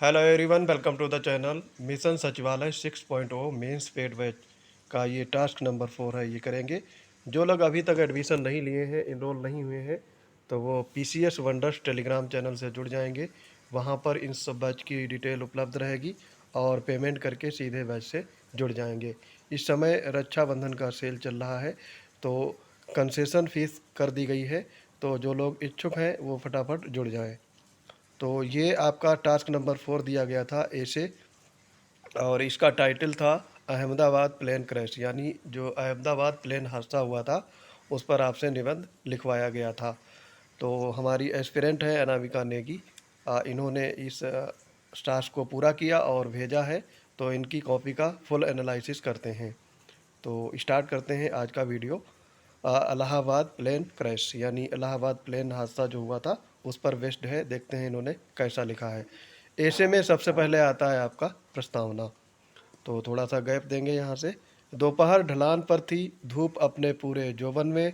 Hello everyone, welcome to the channel. Mission Sachivalaya 6.0 mains paid batch का ये task number 4 है। ये करेंगे जो लोग अभी तक एडमिशन नहीं लिए हैं, इनरोल नहीं हुए हैं, तो वो पीसीएस वंडर्स टेलीग्राम चैनल से जुड़ जाएंगे। वहाँ पर इन सब बैच की डिटेल उपलब्ध रहेगी और पेमेंट करके सीधे बैच से जुड़ जाएंगे। इस समय रक्षाबंधन का सेल चल रहा है, तो कंसेशन फीस कर दी गई है, तो जो लोग इच्छुक हैं वो फटाफट जुड़ जाएं। तो ये आपका टास्क नंबर 4 दिया गया था ए से, और इसका टाइटल था अहमदाबाद प्लेन क्रैश, यानी जो अहमदाबाद प्लेन हादसा हुआ था उस पर आपसे निबंध लिखवाया गया था। तो हमारी एस्पिरेंट है अनामिका नेगी, इन्होंने इस टास्क को पूरा किया और भेजा है। तो इनकी कॉपी का फुल एनालिसिस करते हैं। तो स्टार्ट करते हैं आज का वीडियो। इलाहाबाद प्लेन क्रैश यानी इलाहाबाद प्लेन हादसा जो हुआ था उस पर बेस्ड है। देखते हैं इन्होंने कैसा लिखा है। ऐसे में सबसे पहले आता है आपका प्रस्तावना। तो थोड़ा सा गैप देंगे यहाँ से। दोपहर ढलान पर थी, धूप अपने पूरे जोबन में।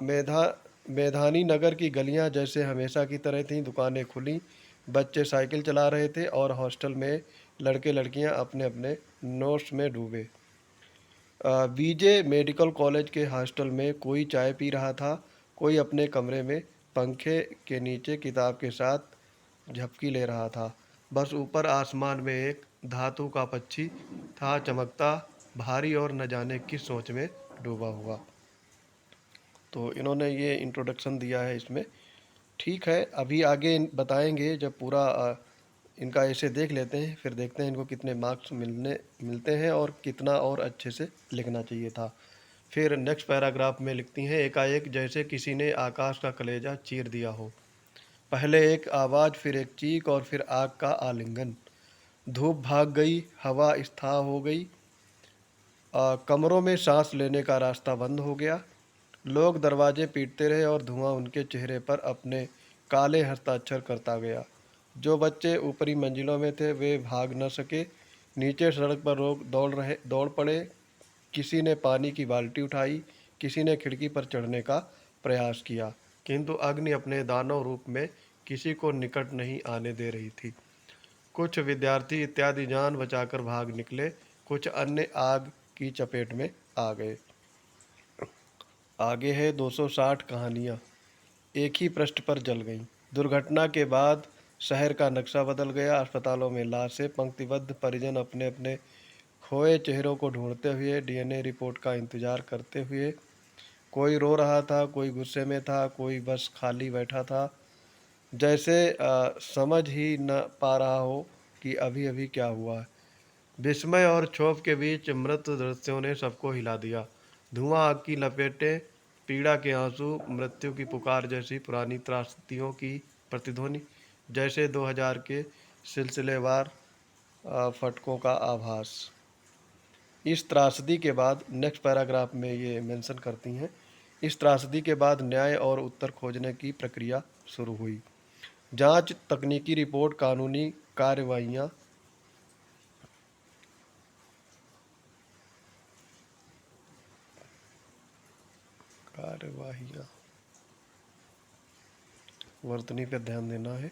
मेधा मेधानी नगर की गलियाँ जैसे हमेशा की तरह थीं। दुकानें खुली, बच्चे साइकिल चला रहे थे और हॉस्टल में लड़के लड़कियां अपने अपने नोट्स में डूबे। बीजे मेडिकल कॉलेज के हॉस्टल में कोई चाय पी रहा था, कोई अपने कमरे में पंखे के नीचे किताब के साथ झपकी ले रहा था। बस ऊपर आसमान में एक धातु का पक्षी था चमकता, भारी और न जाने किस सोच में डूबा हुआ। तो इन्होंने ये इंट्रोडक्शन दिया है इसमें। ठीक है, अभी आगे बताएंगे जब पूरा इनका ऐसे देख लेते हैं, फिर देखते हैं इनको कितने मार्क्स मिलते हैं और कितना और अच्छे से लिखना चाहिए था। फिर नेक्स्ट पैराग्राफ में लिखती हैं, एकाएक जैसे किसी ने आकाश का कलेजा चीर दिया हो। पहले एक आवाज़, फिर एक चीख और फिर आग का आलिंगन। धूप भाग गई, हवा स्थाह हो गई, कमरों में सांस लेने का रास्ता बंद हो गया। लोग दरवाजे पीटते रहे और धुआं उनके चेहरे पर अपने काले हस्ताक्षर करता गया। जो बच्चे ऊपरी मंजिलों में थे वे भाग न सके। नीचे सड़क पर लोग दौड़ पड़े। किसी ने पानी की बाल्टी उठाई, किसी ने खिड़की पर चढ़ने का प्रयास किया, किंतु अग्नि अपने दानव रूप में किसी को निकट नहीं आने दे रही थी। कुछ विद्यार्थी इत्यादि जान बचाकर भाग निकले, कुछ अन्य आग की चपेट में आ गए। आगे है 260 कहानियाँ एक ही पृष्ठ पर जल गईं। दुर्घटना के बाद शहर का नक्शा बदल गया। अस्पतालों में लाशें पंक्तिबद्ध, परिजन अपने अपने खोए चेहरों को ढूंढते हुए, डीएनए रिपोर्ट का इंतजार करते हुए। कोई रो रहा था, कोई गुस्से में था, कोई बस खाली बैठा था, जैसे समझ ही न पा रहा हो कि अभी अभी क्या हुआ है। विस्मय और क्षोभ के बीच मृत दृश्यों ने सबको हिला दिया। धुआं, आग की लपेटें, पीड़ा के आंसू, मृत्यु की पुकार जैसी पुरानी त्रासदियों की प्रतिध्वनि, जैसे 2000 के सिलसिलेवार फटकों का आभास। इस त्रासदी के बाद नेक्स्ट पैराग्राफ में ये मेंशन करती हैं, इस त्रासदी के बाद न्याय और उत्तर खोजने की प्रक्रिया शुरू हुई। जांच, तकनीकी रिपोर्ट, कानूनी कार्रवाइयाँ। कार्यवाहियाँ वर्तनी पर ध्यान देना है।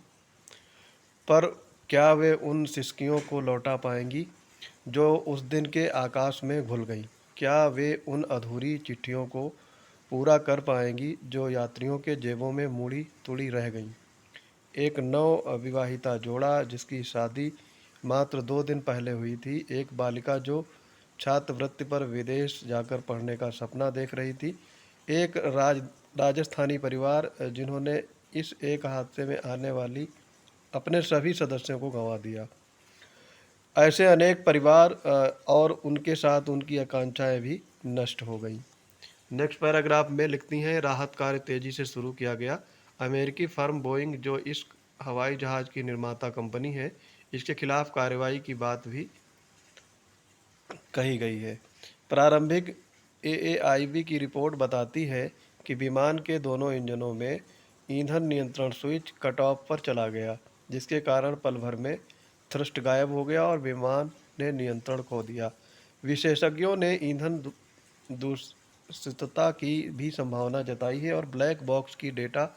पर क्या वे उन सिसकियों को लौटा पाएंगी जो उस दिन के आकाश में घुल गईं? क्या वे उन अधूरी चिट्ठियों को पूरा कर पाएंगी जो यात्रियों के जेबों में मुड़ी तुड़ी रह गईं? एक नव अविवाहिता जोड़ा जिसकी शादी मात्र 2 दिन पहले हुई थी, एक बालिका जो छात्रवृत्ति पर विदेश जाकर पढ़ने का सपना देख रही थी, एक राजस्थानी परिवार जिन्होंने इस एक हादसे में आने वाली अपने सभी सदस्यों को गंवा दिया। ऐसे अनेक परिवार और उनके साथ उनकी आकांक्षाएं भी नष्ट हो गईं। नेक्स्ट पैराग्राफ में लिखती हैं, राहत कार्य तेजी से शुरू किया गया। अमेरिकी फर्म बोइंग, जो इस हवाई जहाज़ की निर्माता कंपनी है, इसके खिलाफ कार्रवाई की बात भी कही गई है। प्रारंभिक एएआईबी की रिपोर्ट बताती है कि विमान के दोनों इंजनों में ईंधन नियंत्रण स्विच कट ऑफ पर चला गया, जिसके कारण पल भर में थ्रस्ट गायब हो गया और विमान ने नियंत्रण खो दिया। विशेषज्ञों ने ईंधन दूषितता की भी संभावना जताई है और ब्लैक बॉक्स की डेटा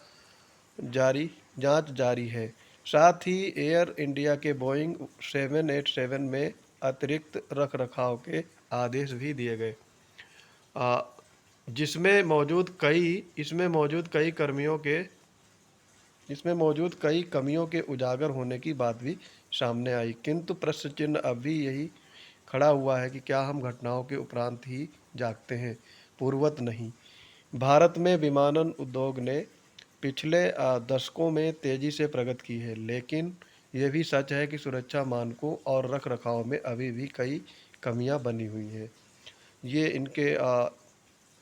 जारी जांच जारी है। साथ ही एयर इंडिया के बोइंग 787 में अतिरिक्त रख रखाव के आदेश भी दिए गए, आ, जिसमें मौजूद कई इसमें मौजूद कई कर्मियों के इसमें मौजूद कई कमियों के उजागर होने की बात भी सामने आई। किंतु प्रश्न चिन्ह अभी यही खड़ा हुआ है कि क्या हम घटनाओं के उपरांत ही जागते हैं, पूर्ववत नहीं। भारत में विमानन उद्योग ने पिछले दशकों में तेजी से प्रगति की है, लेकिन यह भी सच है कि सुरक्षा मानकों और रखरखाव में अभी भी कई कमियां बनी हुई हैं। ये इनके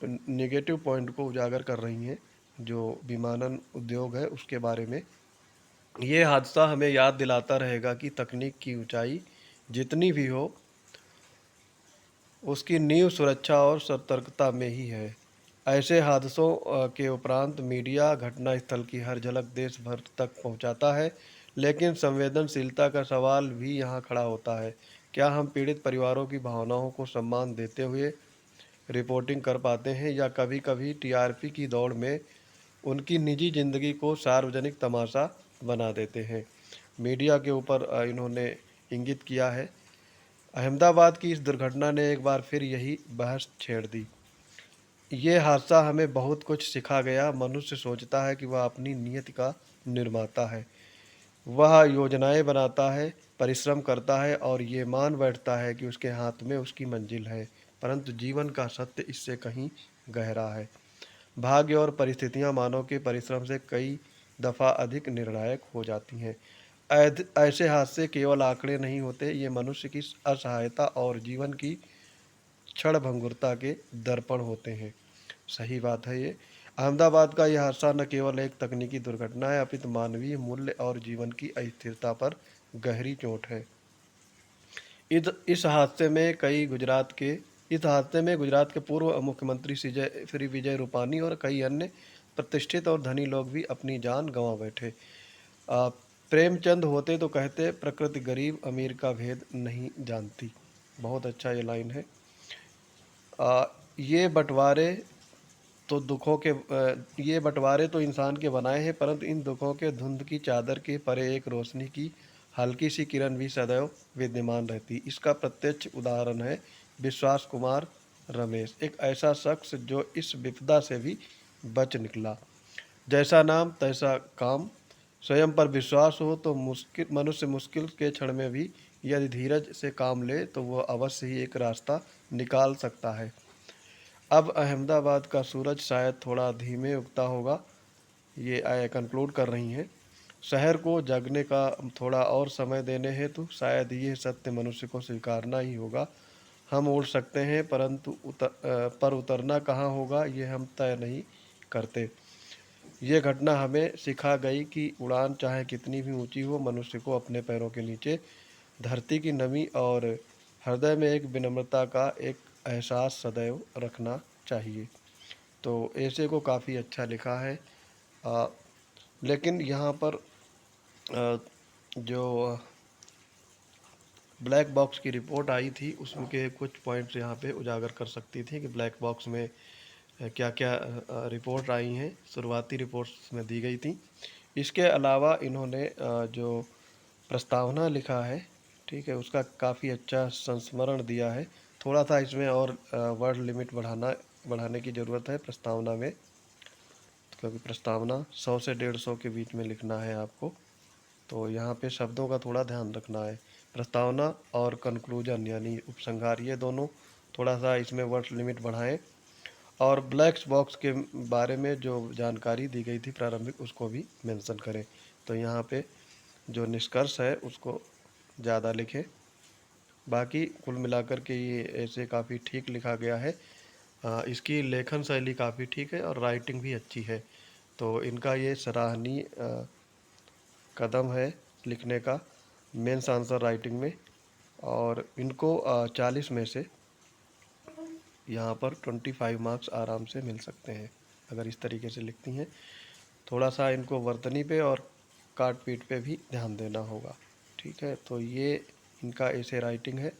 नेगेटिव पॉइंट को उजागर कर रही हैं, जो विमानन उद्योग है उसके बारे में। ये हादसा हमें याद दिलाता रहेगा कि तकनीक की ऊंचाई जितनी भी हो, उसकी नींव सुरक्षा और सतर्कता में ही है। ऐसे हादसों के उपरांत मीडिया घटनास्थल की हर झलक देश भर तक पहुंचाता है, लेकिन संवेदनशीलता का सवाल भी यहाँ खड़ा होता है। क्या हम पीड़ित परिवारों की भावनाओं को सम्मान देते हुए रिपोर्टिंग कर पाते हैं, या कभी कभी टीआरपी की दौड़ में उनकी निजी ज़िंदगी को सार्वजनिक तमाशा बना देते हैं। मीडिया के ऊपर इन्होंने इंगित किया है। अहमदाबाद की इस दुर्घटना ने एक बार फिर यही बहस छेड़ दी। ये हादसा हमें बहुत कुछ सिखा गया। मनुष्य सोचता है कि वह अपनी नियति का निर्माता है। वह योजनाएं बनाता है, परिश्रम करता है और ये मान बैठता है कि उसके हाथ में उसकी मंजिल है। परंतु जीवन का सत्य इससे कहीं गहरा है। भाग्य और परिस्थितियां मानव के परिश्रम से कई दफ़ा अधिक निर्णायक हो जाती हैं। ऐसे हादसे केवल आंकड़े नहीं होते, ये मनुष्य की असहायता और जीवन की क्षणभंगुरता के दर्पण होते हैं। सही बात है ये। अहमदाबाद का यह हादसा न केवल एक तकनीकी दुर्घटना है, अपितु मानवीय मूल्य और जीवन की अस्थिरता पर गहरी चोट है। इस हादसे में गुजरात के पूर्व मुख्यमंत्री श्री विजय रूपानी और कई अन्य प्रतिष्ठित और धनी लोग भी अपनी जान गंवा बैठे। आ, प्रेमचंद होते तो कहते, प्रकृति गरीब अमीर का भेद नहीं जानती। बहुत अच्छा ये लाइन है। ये बंटवारे ये बंटवारे तो इंसान के बनाए हैं, परंतु इन दुखों के धुंध की चादर के परे एक रोशनी की हल्की सी किरण भी सदैव विद्यमान रहती। इसका प्रत्यक्ष उदाहरण है विश्वास कुमार रमेश, एक ऐसा शख्स जो इस विपदा से भी बच निकला। जैसा नाम तैसा काम। स्वयं पर विश्वास हो तो मनुष्य मुश्किल के क्षण में भी यदि धीरज से काम ले तो वह अवश्य ही एक रास्ता निकाल सकता है। अब अहमदाबाद का सूरज शायद थोड़ा धीमे उगता होगा, ये कंक्लूड कर रही हैं। शहर को जगने का थोड़ा और समय देने हेतु शायद ये सत्य मनुष्य को स्वीकारना ही होगा। हम उड़ सकते हैं, परंतु पर उतरना कहाँ होगा ये हम तय नहीं करते। ये घटना हमें सिखा गई कि उड़ान चाहे कितनी भी ऊंची हो, मनुष्य को अपने पैरों के नीचे धरती की नमी और हृदय में एक विनम्रता का एक एहसास सदैव रखना चाहिए। तो ऐसे को काफ़ी अच्छा लिखा है। आ, लेकिन यहाँ पर जो ब्लैक बॉक्स की रिपोर्ट आई थी उसके कुछ पॉइंट्स यहाँ पे उजागर कर सकती थी कि ब्लैक बॉक्स में क्या क्या रिपोर्ट आई हैं, शुरुआती रिपोर्ट्स में दी गई थी। इसके अलावा इन्होंने जो प्रस्तावना लिखा है, ठीक है, उसका काफ़ी अच्छा संस्मरण दिया है। थोड़ा सा इसमें और वर्ड लिमिट बढ़ाने की ज़रूरत है प्रस्तावना में, क्योंकि प्रस्तावना 100 से 150 के बीच में लिखना है आपको। तो यहाँ पे शब्दों का थोड़ा ध्यान रखना है। प्रस्तावना और कंक्लूजन यानी उपसंहार, ये दोनों थोड़ा सा इसमें वर्ड लिमिट बढ़ाएं। और ब्लैक बॉक्स के बारे में जो जानकारी दी गई थी प्रारंभिक, उसको भी मेंशन करें। तो यहाँ पे जो निष्कर्ष है उसको ज़्यादा लिखें। बाकी कुल मिलाकर के ये ऐसे काफ़ी ठीक लिखा गया है। इसकी लेखन शैली काफ़ी ठीक है और राइटिंग भी अच्छी है। तो इनका ये सराहनीय कदम है लिखने का, मेंस आंसर राइटिंग में। और इनको 40 में से यहाँ पर 25 मार्क्स आराम से मिल सकते हैं अगर इस तरीके से लिखती हैं। थोड़ा सा इनको वर्तनी पे और काट पीट पे भी ध्यान देना होगा, ठीक है। तो ये इनका ऐसे राइटिंग है।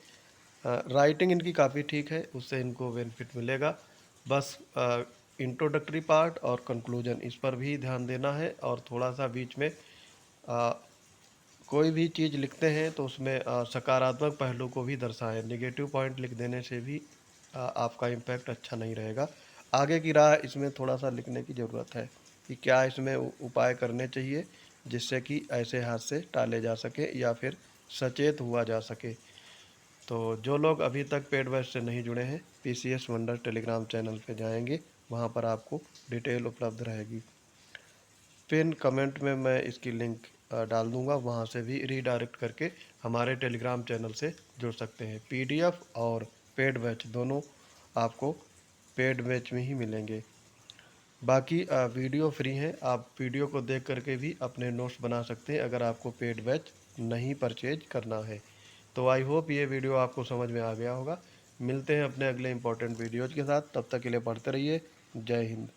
राइटिंग इनकी काफ़ी ठीक है, उससे इनको बेनिफिट मिलेगा। बस इंट्रोडक्टरी पार्ट और कंक्लूजन इस पर भी ध्यान देना है, और थोड़ा सा बीच में कोई भी चीज़ लिखते हैं तो उसमें सकारात्मक पहलू को भी दर्शाएं। नेगेटिव पॉइंट लिख देने से भी आपका इम्पैक्ट अच्छा नहीं रहेगा। आगे की राह इसमें थोड़ा सा लिखने की ज़रूरत है कि क्या इसमें उपाय करने चाहिए जिससे कि ऐसे हादसे टाले जा सके या फिर सचेत हुआ जा सके। तो जो लोग अभी तक पेड बैच से नहीं जुड़े हैं, पीसीएस वंडर टेलीग्राम चैनल पे जाएंगे, वहाँ पर आपको डिटेल उपलब्ध रहेगी। पिन कमेंट में मैं इसकी लिंक डाल दूंगा, वहाँ से भी रीडायरेक्ट करके हमारे टेलीग्राम चैनल से जुड़ सकते हैं। पीडीएफ और पेड बैच दोनों आपको पेड बैच में ही मिलेंगे। बाकी वीडियो फ्री हैं, आप वीडियो को देख करके भी अपने नोट्स बना सकते हैं अगर आपको पेड बैच नहीं परचेज करना है। तो आई होप ये वीडियो आपको समझ में आ गया होगा। मिलते हैं अपने अगले इंपॉर्टेंट वीडियोज़ के साथ, तब तक के लिए पढ़ते रहिए। जय हिंद।